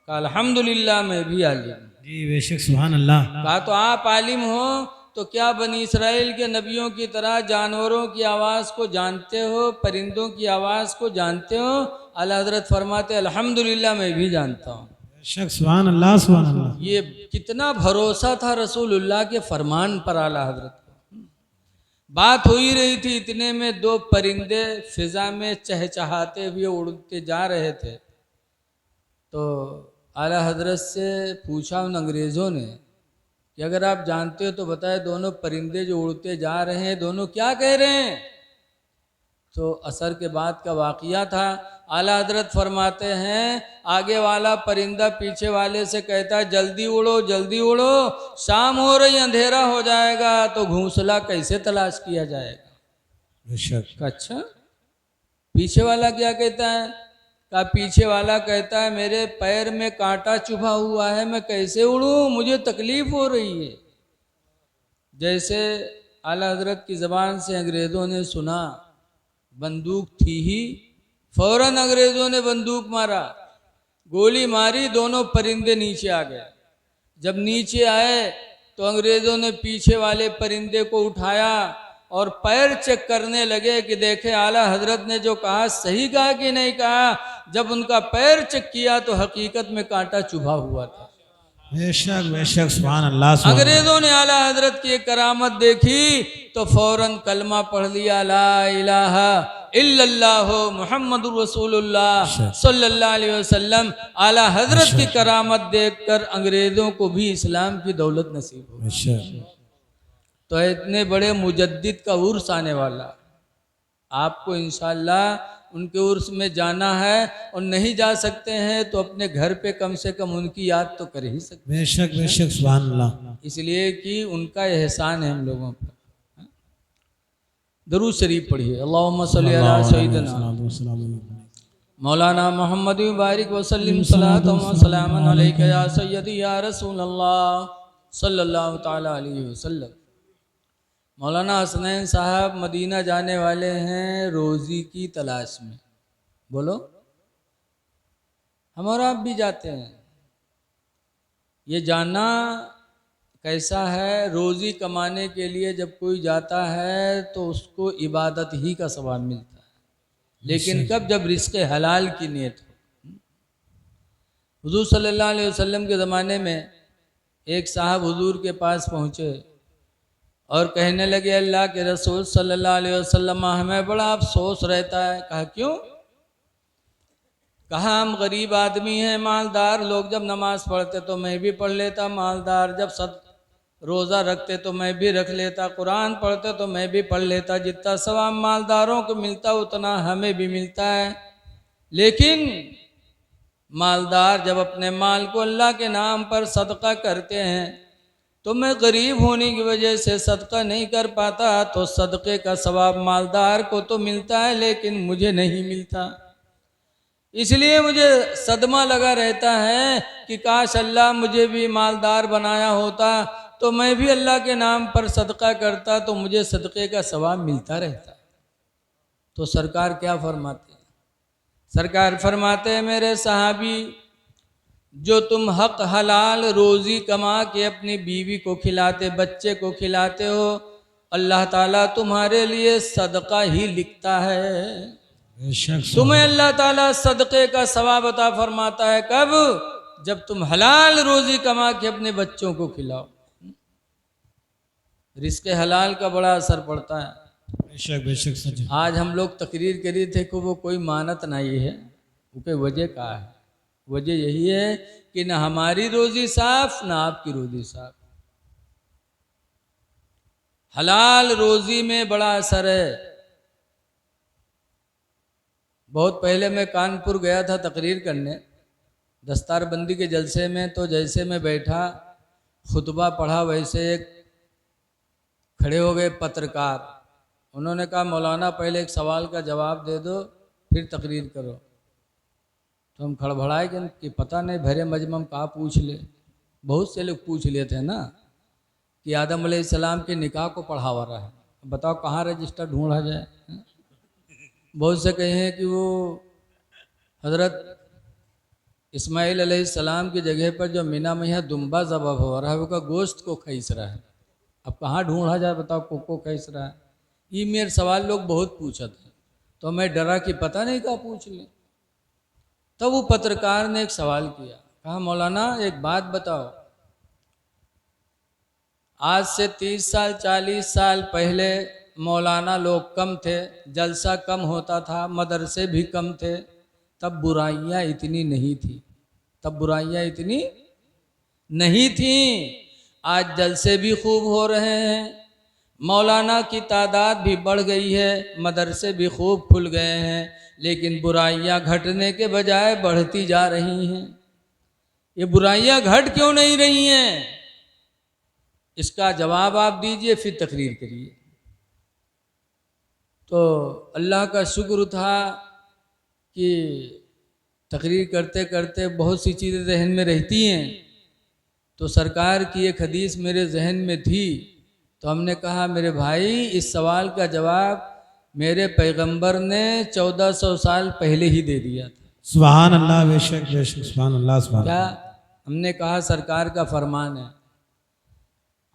कहा अल्हम्दुलिल्लाह मैं भी आलिम। जी बेशक सुभान अल्लाह। कहा तो आप आलिम हो तो क्या बनी इसराइल के नबियों की तरह जानवरों की आवाज़ को जानते हो, परिंदों की आवाज़ को जानते हो? आला हज़रत फरमाते अल्हम्दुलिल्लाह मैं भी जानता हूँ। बेशक सुभान अल्लाह सुभान अल्लाह। ये कितना भरोसा था रसूलुल्लाह के फरमान पर आला हज़रत को। बात हो ही रही थी, इतने में दो परिंदे फिजा में चहचहाते हुए उड़ते जा रहे थे। तो आला हज़रत से पूछा उन अंग्रेज़ों ने कि अगर आप जानते हो तो बताए, दोनों परिंदे जो उड़ते जा रहे हैं दोनों क्या कह रहे हैं? तो असर के बाद का वाक़या था। आला हज़रत फरमाते हैं आगे वाला परिंदा पीछे वाले से कहता है जल्दी उड़ो जल्दी उड़ो, शाम हो रही अंधेरा हो जाएगा तो घोंसला कैसे तलाश किया जाएगा। बेशक। अच्छा पीछे वाला क्या कहता है? का पीछे वाला कहता है मेरे पैर में कांटा चुभा हुआ है, मैं कैसे उड़ूं, मुझे तकलीफ हो रही है। जैसे आला हज़रत की ज़बान से अंग्रेज़ों ने सुना, बंदूक थी ही, फौरन अंग्रेज़ों ने बंदूक मारा, गोली मारी, दोनों परिंदे नीचे आ गए। जब नीचे आए तो अंग्रेज़ों ने पीछे वाले परिंदे को उठाया और पैर चेक करने लगे कि देखे आला हज़रत ने जो कहा सही कहा कि नहीं कहा। जब उनका पैर चेक किया तो हकीकत में कांटा चुभा हुआ था। बेशक बेशक सुभान अल्लाह सुभान अल्लाह। अंग्रेजों ने आला हज़रत की एक करामत देखी तो फौरन कलमा पढ़ लिया, ला इलाहा इल्लल्लाहु मुहम्मदुर रसूलुल्लाह सल्लल्लाहु अलैहि वसल्लम। आला हज़रत की करामत देखकर अंग्रेजों को भी इस्लाम की दौलत नसीब हुई। बेशक। तो इतने बड़े मुजद्दिद का उर्स आने वाला, आपको इंशाअल्लाह उनके उर्स में जाना है, और नहीं जा सकते हैं तो अपने घर पे कम से कम उनकी याद तो कर ही सकते हैं। बेशक बेशक सुभान अल्लाह। इसलिए कि उनका एहसान है हम लोगों पर। दरूद शरीफ पढ़िए, अल्लाहुम्मा सल्ली अला सय्यिदना मौलाना मोहम्मद बारिक वसल्लिम सलातम व सलामन अलैका या सय्यदी या रसूल अल्लाह सल्लल्लाहु ताला अलैहि वसल्लम। मौलाना हसनैन साहब मदीना जाने वाले हैं रोज़ी की तलाश में। बोलो, हम और आप भी जाते हैं। ये जानना कैसा है, रोज़ी कमाने के लिए जब कोई जाता है तो उसको इबादत ही का सवाब मिलता है, लेकिन कब? जब रिज़्क़ हलाल की नीयत हो। हुज़ूर सल्लल्लाहु अलैहि वसल्लम के ज़माने में एक साहब हुज़ूर के पास पहुँचे और कहने लगे अल्लाह के रसूल सल्लल्लाहु अलैहि वसल्लम हमें बड़ा अफसोस रहता है। कहा क्यों? कहा हम गरीब आदमी हैं, मालदार लोग जब नमाज़ पढ़ते तो मैं भी पढ़ लेता, मालदार जब रोज़ा रखते तो मैं भी रख लेता, कुरान पढ़ते तो मैं भी पढ़ लेता, जितना सवाब मालदारों को मिलता उतना हमें भी मिलता है। लेकिन मालदार जब अपने माल को अल्लाह के नाम पर सदका करते हैं तो मैं गरीब होने की वजह से सदका नहीं कर पाता, तो सदक़े का सवाब मालदार को तो मिलता है लेकिन मुझे नहीं मिलता। इसलिए मुझे सदमा लगा रहता है कि काश अल्लाह मुझे भी मालदार बनाया होता तो मैं भी अल्लाह के नाम पर सदका करता तो मुझे सदक़े का सवाब मिलता रहता। तो सरकार क्या फरमाते हैं? सरकार फरमाते हैं मेरे सहाबी जो तुम हक हलाल रोज़ी कमा के अपनी बीवी को खिलाते, बच्चे को खिलाते हो, अल्लाह ताला तुम्हारे लिए सदका ही लिखता है। बेशक तुम्हें अल्लाह ताला सदक़े का सवाब अता फरमाता है। कब? जब तुम हलाल रोज़ी कमा के अपने बच्चों को खिलाओ। रिज़्क़े हलाल का बड़ा असर पड़ता है। बेशक बेशक सच। आज हम लोग तकरीर करी थे कि वो कोई मानत नहीं है, उसके वजह का है। वजह यही है कि ना हमारी रोज़ी साफ, ना आपकी रोज़ी साफ। हलाल रोज़ी में बड़ा असर है। बहुत पहले मैं कानपुर गया था तकरीर करने, दस्तारबंदी के जलसे में। तो जैसे मैं बैठा, खुतबा पढ़ा, वैसे एक खड़े हो गए पत्रकार। उन्होंने कहा मौलाना पहले एक सवाल का जवाब दे दो, फिर तकरीर करो। तो हम खड़बड़ाए कि पता नहीं भरे मजमम कहाँ पूछ ले। बहुत से लोग पूछ लिए थे ना कि आदम अलैहिस्सलाम के निकाह को पढ़ावा रहा है, बताओ कहाँ रजिस्टर ढूंढा जाए। बहुत से कहे हैं कि वो हज़रत इस्माइल अलैहिस्सलाम की जगह पर जो मीना मैया दुम्बा ज़बह हो रहा है, वो का गोश्त को खींच रहा है। अब कहाँ ढूंढा जाए, बताओ को खींच रहा है। ये मेरे सवाल लोग बहुत पूछते हैं, तो मैं डरा कि पता नहीं कहाँ पूछ ले। तब वो पत्रकार ने एक सवाल किया, कहा मौलाना एक बात बताओ, आज से 30 साल 40 साल पहले मौलाना लोग कम थे, जलसा कम होता था, मदरसे भी कम थे, तब बुराइयां इतनी नहीं थी। तब बुराइयां इतनी नहीं थी। आज जलसे भी खूब हो रहे हैं, मौलाना की तादाद भी बढ़ गई है, मदरसे भी खूब खुल गए हैं, लेकिन बुराइयां घटने के बजाय बढ़ती जा रही हैं। ये बुराइयां घट क्यों नहीं रही हैं? इसका जवाब आप दीजिए, फिर तकरीर करिए। तो अल्लाह का शुक्र था कि तकरीर करते करते बहुत सी चीज़ें जहन में रहती हैं। तो सरकार की एक हदीस मेरे जहन में थी, तो हमने कहा मेरे भाई इस सवाल का जवाब मेरे पैगंबर ने 1400 साल पहले ही दे दिया था। सुभान अल्लाह, बेशक बेशक, सुभान अल्लाह सुभान क्या? अल्लाह। हमने कहा सरकार का फरमान है।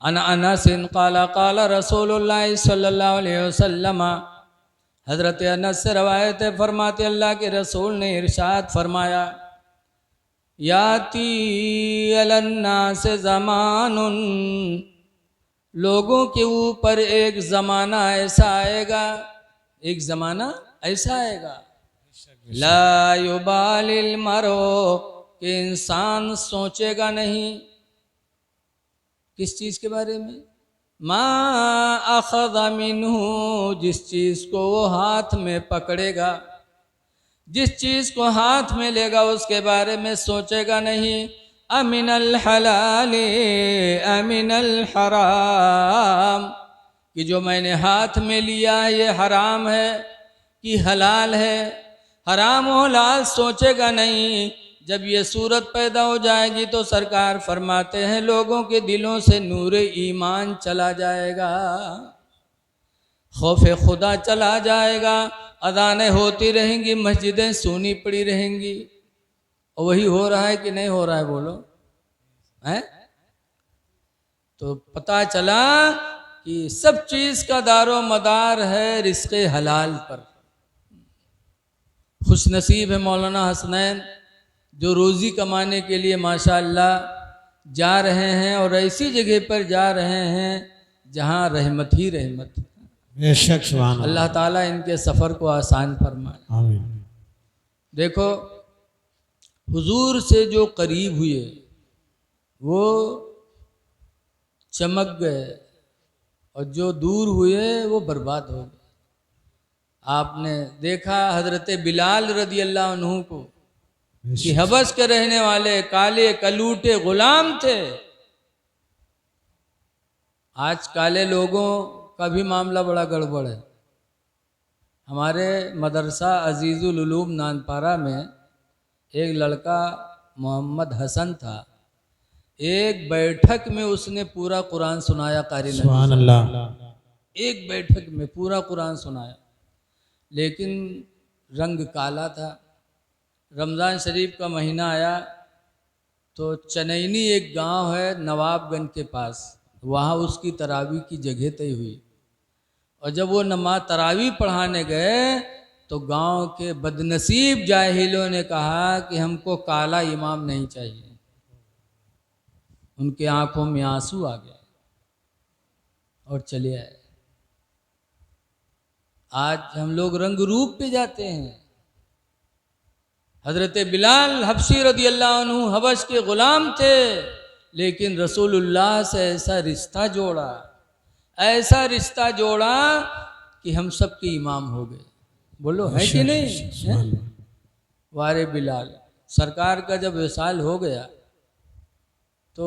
अनसिन काला काला रसूलुल्लाह सल्लल्लाहु अलैहि वसल्लम, हज़रत अनस से रवायत है, फरमाते अल्लाह के रसूल ने इरशाद फरमाया, याती अलन्नास ज़मानुन, लोगों के ऊपर एक ज़माना ऐसा आएगा, एक ज़माना ऐसा आएगा, ला युबालिल मरो, कि इंसान सोचेगा नहीं किस चीज़ के बारे में, मा अखज़ मिन्हु, जिस चीज़ को वो हाथ में पकड़ेगा, जिस चीज़ को हाथ में लेगा उसके बारे में सोचेगा नहीं। अमिनल हलाली अमिनल हराम, कि जो मैंने हाथ में लिया ये हराम है कि हलाल है। हराम और हलाल सोचेगा नहीं। जब ये सूरत पैदा हो जाएगी तो सरकार फरमाते हैं लोगों के दिलों से नूर ईमान चला जाएगा, खौफ खुदा चला जाएगा, अज़ानें होती रहेंगी, मस्जिदें सूनी पड़ी रहेंगी। और वही हो रहा है कि नहीं हो रहा है, बोलो हैं? तो पता चला कि सब चीज़ का दारो मदार है रिज़्क़े हलाल पर। खुश नसीब है मौलाना हसनैन जो रोज़ी कमाने के लिए माशाअल्लाह जा रहे हैं, और ऐसी जगह पर जा रहे हैं जहाँ रहमत ही रहमत है। बेशक सुभान अल्लाह ताला इनके सफ़र को आसान फरमाए। आमीन। देखो हुजूर से जो करीब हुए वो चमक गए, और जो दूर हुए वो बर्बाद हो गए। आपने देखा हज़रत बिलाल रदी अल्लाह अन्हु को, कि हबस के रहने वाले काले कलूटे गुलाम थे। आज काले लोगों का भी मामला बड़ा गड़बड़ है। हमारे मदरसा अजीज़ुल उलूम नानपारा में एक लड़का मोहम्मद हसन था, एक बैठक में उसने पूरा कुरान सुनाया कारी नबी, सुभान अल्लाह। एक बैठक में पूरा कुरान सुनाया, लेकिन रंग काला था। रमज़ान शरीफ का महीना आया, तो चनैनी एक गांव है नवाबगंज के पास, वहाँ उसकी तरावी की जगह तय हुई। और जब वो नमाज तरावी पढ़ाने गए तो गांव के बदनसीब जाहिलों ने कहा कि हमको काला इमाम नहीं चाहिए। उनके आंखों में आंसू आ गए और चले आए। आज हम लोग रंग रूप पे जाते हैं। हजरत बिलाल हबशी रदी अल्लाह अन्हु हबश के गुलाम थे, लेकिन रसूलुल्लाह से ऐसा रिश्ता जोड़ा, ऐसा रिश्ता जोड़ा कि हम सब के इमाम हो गए। बोलो है कि नहीं है? वारे बिलाल, सरकार का जब विसाल हो गया तो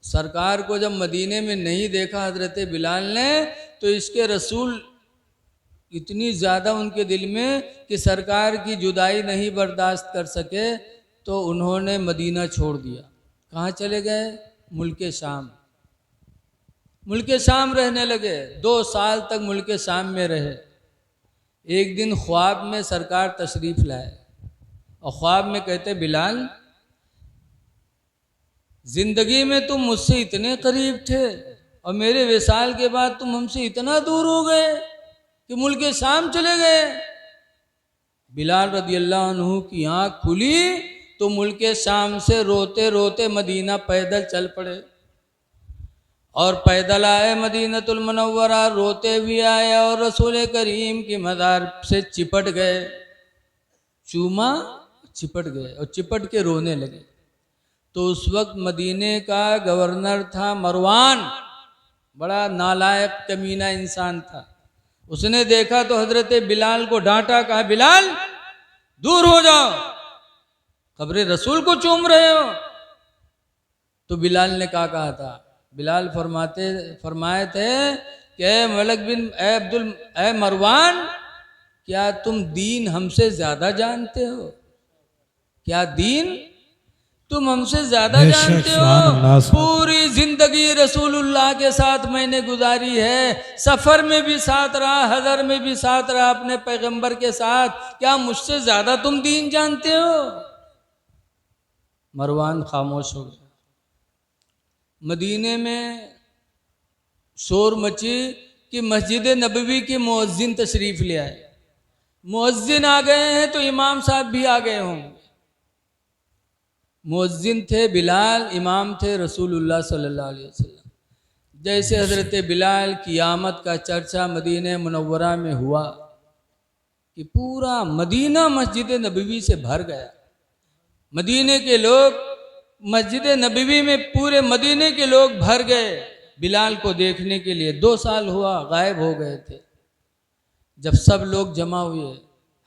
सरकार को जब मदीने में नहीं देखा हजरत बिलाल ने, तो इसके रसूल इतनी ज़्यादा उनके दिल में कि सरकार की जुदाई नहीं बर्दाश्त कर सके, तो उन्होंने मदीना छोड़ दिया। कहाँ चले गए? मुल्क शाम। मुल्क शाम रहने लगे। 2 साल तक मुल्क शाम में रहे। एक दिन ख्वाब में सरकार तशरीफ़ लाए और ख्वाब में कहते, बिलाल जिंदगी में तुम मुझसे इतने करीब थे और मेरे विसाल के बाद तुम हमसे इतना दूर हो गए कि मुल्क शाम चले गए। बिलाल रदी अल्लाह अन्हु की आँख खुली तो मुल्क शाम से रोते रोते मदीना पैदल चल पड़े और पैदल आए मदीनतुल मुनव्वरा, रोते भी आए और रसूल करीम की मज़ार से चिपट गए। चूमा, चिपट गए और चिपट के रोने लगे। तो उस वक्त मदीने का गवर्नर था मरवान, बड़ा नालायक कमीना इंसान था। उसने देखा तो हजरत बिलाल को डांटा, कहा बिलाल दूर हो जाओ, कब्र रसूल को चूम रहे हो। तो बिलाल ने क्या कहा था? बिलाल फरमाए थे कि मलक बिन ए मरवान, क्या तुम दीन हमसे ज़्यादा जानते हो? क्या दीन तुम हमसे ज़्यादा जानते हो? पूरी ज़िंदगी रसूलुल्लाह के साथ मैंने गुजारी है, सफ़र में भी साथ रहा, हज़र में भी साथ रहा अपने पैगंबर के साथ। क्या मुझसे ज़्यादा तुम दीन जानते हो? मरवान खामोश हो गया। मदीने में शोर मची कि मस्जिद नबवी के मुअज्जिन तशरीफ़ ले आए। मुअज्जिन आ गए हैं तो इमाम साहब भी आ गए होंगे। मुअज्जिन थे बिलाल, इमाम थे रसूलुल्लाह सल्लल्लाहु अलैहि वसल्लम। जैसे हज़रत बिलाल की आमद का चर्चा मदीने मुनव्वरा में हुआ कि पूरा मदीना मस्जिद नबवी से भर गया। मदीने के लोग, मस्जिद नबवी में पूरे मदीने के लोग भर गए बिलाल को देखने के लिए। 2 साल हुआ गायब हो गए थे। जब सब लोग जमा हुए,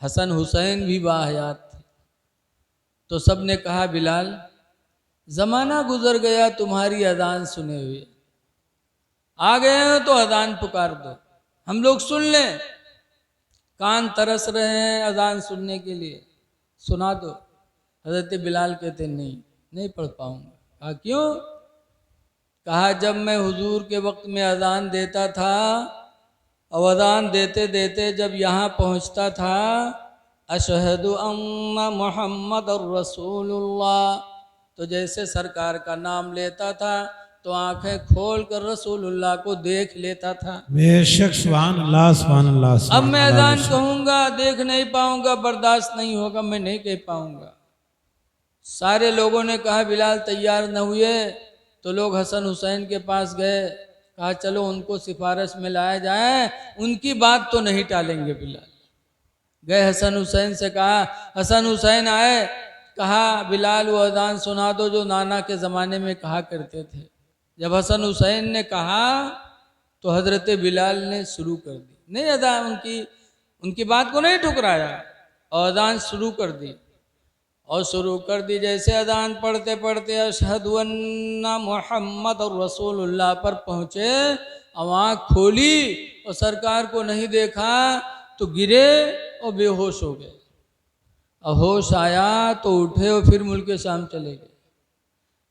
हसन हुसैन भी बाहयात थे, तो सब ने कहा बिलाल ज़माना गुजर गया तुम्हारी अजान सुने हुए, आ गए हो तो अजान पुकार दो, हम लोग सुन लें। कान तरस रहे हैं अजान सुनने के लिए, सुना दो। हज़रत बिलाल कहते नहीं पढ़ पाऊँगा। कहा क्यों? कहा जब मैं हुजूर के वक्त में अजान देता था और अजान देते देते जब यहाँ पहुँचता था अशहदु अम्मा मुहम्मद रसूलुल्लाह, तो जैसे सरकार का नाम लेता था तो आंखें खोल कर रसूलुल्लाह को देख लेता था। बेशक सुभान अल्लाह सुभान अल्लाह। अब मैं अजान कहूँगा देख नहीं पाऊँगा, बर्दाश्त नहीं होगा, मैं नहीं कह पाऊँगा। सारे लोगों ने कहा बिलाल तैयार न हुए तो लोग हसन हुसैन के पास गए, कहा चलो उनको सिफारिश में लाया जाए, उनकी बात तो नहीं टालेंगे। बिलाल गए, हसन हुसैन से कहा, हसन हुसैन आए, कहा बिलाल वो अजान सुना दो जो नाना के ज़माने में कहा करते थे। जब हसन हुसैन ने कहा तो हज़रत बिलाल ने शुरू कर दी। नहीं अजान उनकी बात को नहीं ठुकराया और अजान शुरू कर दी। जैसे अजान पढ़ते पढ़ते अशहदु अन्ना मुहम्मद रसूलुल्लाह पर पहुँचे, आँख खोली और सरकार को नहीं देखा तो गिरे और बेहोश हो गए। और होश आया तो उठे और फिर मुल्क शाम चले गए।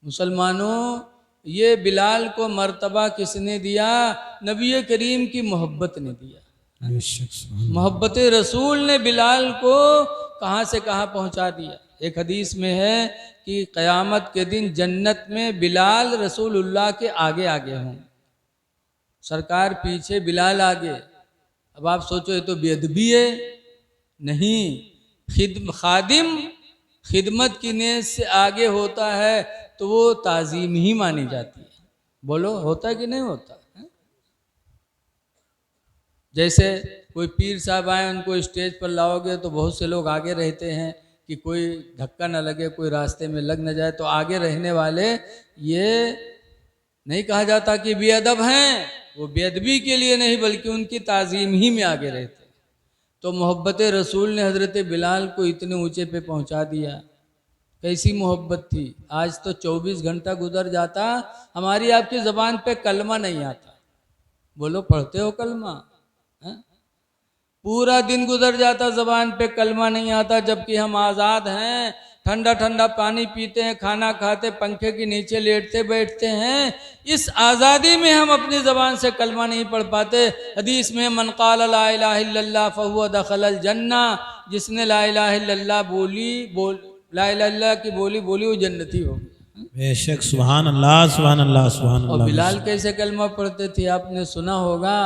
मुसलमानों, ये बिलाल को मर्तबा किसने दिया? नबी करीम की मोहब्बत ने दिया। मोहब्बत रसूल ने बिलाल को कहाँ से कहाँ पहुँचा दिया। एक हदीस में है कि क़यामत के दिन जन्नत में बिलाल रसूलुल्लाह के आगे आगे हों, सरकार पीछे बिलाल आगे। अब आप सोचो ये तो बेअदबी है। नहीं, खादिम खिदमत की नीयत से आगे होता है तो वो ताज़ीम ही मानी जाती है। बोलो होता है कि नहीं होता है? जैसे कोई पीर साहब आए, उनको स्टेज पर लाओगे तो बहुत से लोग आगे रहते हैं कि कोई धक्का न लगे, कोई रास्ते में लग न जाए। तो आगे रहने वाले ये नहीं कहा जाता कि बेअदब हैं, वो बेअदबी के लिए नहीं बल्कि उनकी ताज़ीम ही में आगे रहते। तो मोहब्बत रसूल ने हज़रत बिलाल को इतने ऊंचे पे पहुंचा दिया। कैसी मोहब्बत थी। आज तो 24 घंटा गुजर जाता, हमारी आपकी ज़बान पे कलमा नहीं आता। बोलो पढ़ते हो कलमा? है? पूरा दिन गुजर जाता ज़बान पे कलमा नहीं आता, जबकि हम आज़ाद हैं। ठंडा ठंडा पानी पीते हैं, खाना खाते, पंखे के नीचे लेटते बैठते हैं। इस आज़ादी में हम अपनी ज़बान से कलमा नहीं पढ़ पाते। हदीस में मन क़ाल ला इलाहा इल्लल्लाह फ़हुव दख़लल जन्ना, जिसने ला इलाहा इल्लल्लाह ला इलाहा इल्लल्लाह की बोली वो जन्नती होगी। बेशक, सुभान अल्लाह सुभान अल्लाह सुभान और अल्लाह। बिलाल कैसे कलमा पढ़ते थे? आपने सुना होगा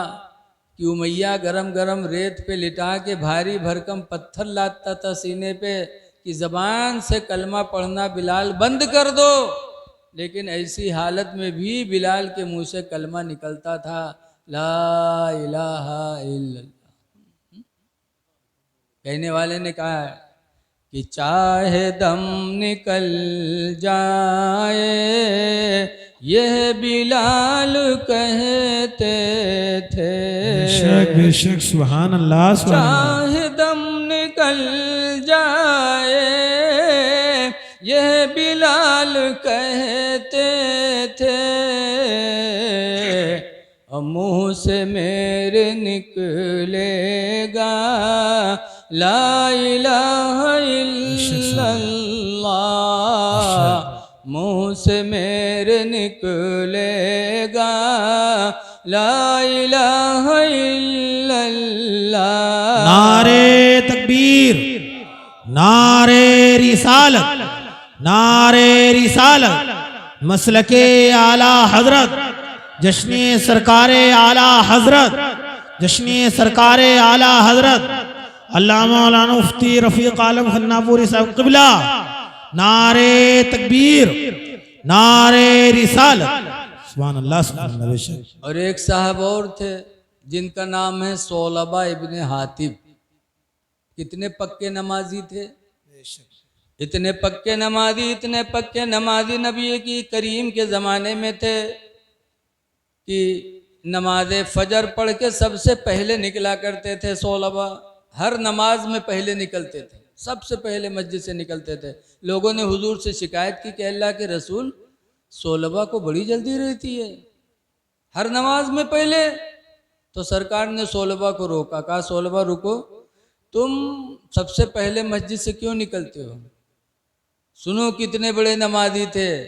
कि उमैया गरम गरम रेत पे लिटा के भारी भरकम पत्थर लाता था सीने पे कि ज़बान से कलमा पढ़ना बिलाल बंद कर दो। लेकिन ऐसी हालत में भी बिलाल के मुंह से कलमा निकलता था, ला इलाहा इल्लल्लाह। कहने वाले ने कहा कि चाहे दम निकल जाए यह बिलाल कहते थे। बेशक बेशक, सुभान अल्लाह सुभान अल्लाह। चाहे दम निकल जाए यह बिलाल कहते थे, और मुँह से मेरे निकलेगा ला इलाहा इल्लल्लाह, मुँह से मेरे निकलेगा ला इलाहा इल्लल्लाह। नारे तकबीर, नारे रिसालत, नारे रिसालत, मसलके आला हजरत, जश्ने सरकारे आला हजरत, जश्ने सरकारे आला हजरत अल्लामा मौलाना मुफ्ती रफ़ीक आलम खन्नापुरी साहब क़िबला। नारे तकबीर, नारे रिसालत, सुभान अल्लाह सुभान अल्लाह। बेशक। और एक साहब और थे जिनका नाम है सोलबा इब्ने हातिब। कितने पक्के नमाजी थे? इतने पक्के नमाजी नबी की करीम के ज़माने में थे कि नमाज फजर पढ़ के सबसे पहले निकला करते थे। सोलबा हर नमाज में पहले निकलते थे, सबसे पहले मस्जिद से निकलते थे। लोगों ने हुजूर से शिकायत की कि अल्लाह के रसूल, सोलबा को बड़ी जल्दी रहती है हर नमाज में पहले। तो सरकार ने सोलबा को रोका, कहा सोलबा रुको, तुम सबसे पहले मस्जिद से क्यों निकलते हो? सुनो कितने बड़े नमाजी थे।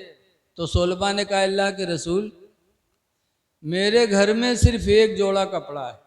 तो सोलबा ने कहा अल्लाह के रसूल, मेरे घर में सिर्फ एक जोड़ा कपड़ा है,